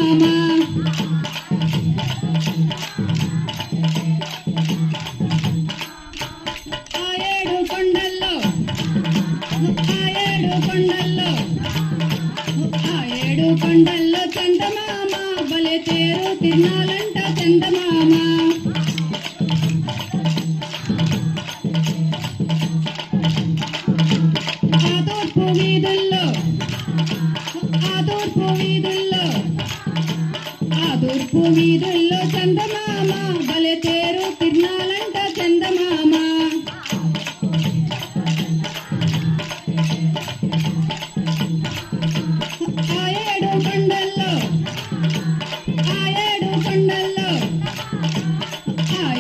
చందమామ ఆ ఏడు కొండల్లో చందమామ బలే తేరు తిన్నాలంట చందమామ ఆ తూర్పు వీధుల్లో చందమామ బలే తేరు తిన్నాలంట చందమామ ఆ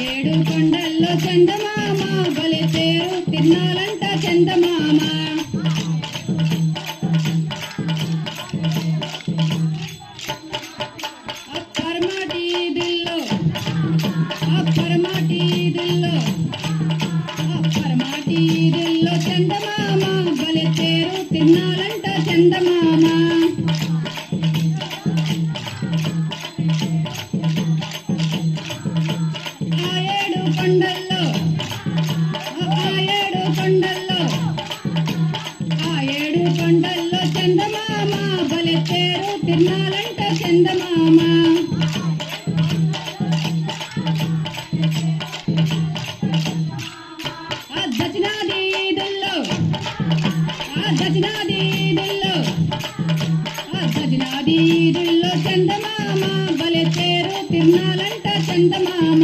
ఏడు కొండల్లో చందమామ బలే తేరు తిన్నాలంట చందమామ పరమాటీదిల్లో చందమామ బలే తేరు తిన్నాలంట చందమామ ఆ ఏడు కొండల్లో చందమామ బలే తేరు తిన్నాలంట చందమామ దజనాదీదుల్లో చందమామ బలే తేరు తిన్నాలంట చందమామ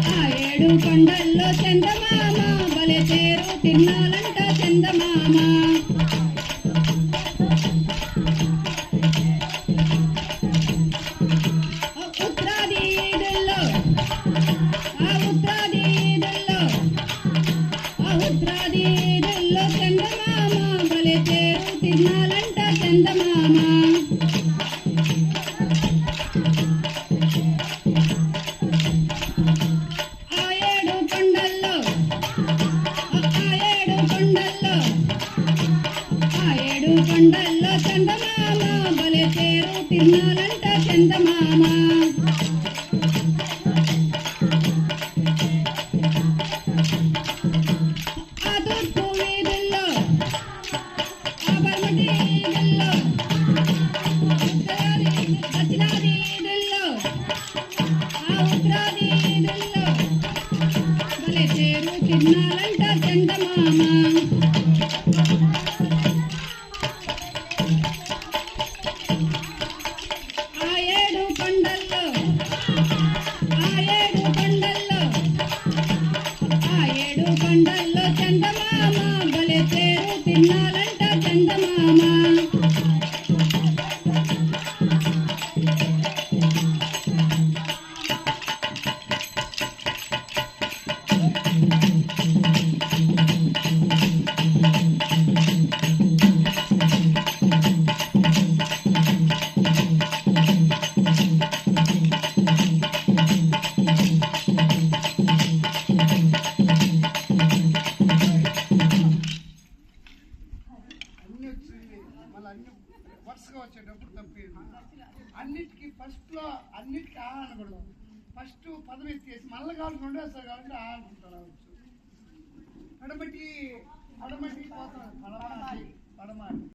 ఆ ఏడు కొండల్లో చందమామ బలే తేరు తిన్నాలంట చందమామ ఉత్తరాదిలో చందమామ బలే తేరు తిన్నాలంట చందమామ ఆ ఏడు కొండల్లో చందమామ బలే తేరు తిన్నాలంట చందమామ బలే తేరు తిన్నాలంట చందమామ ఆ ఏడు కొండల్లో చందమామ బలే తేరు తిన్నాలంట చందమామ వరుసగా వచ్చేటప్పుడు తప్పేది అన్నిటికీ ఫస్ట్లో అన్నిటికీ ఆ అనకూడదు ఫస్ట్ పదం ఎత్తేసి మళ్ళీ కావాలి రెండోసారి కాబట్టి ఆ అనుకుంటారు అడమటి పోతారు పడమాటి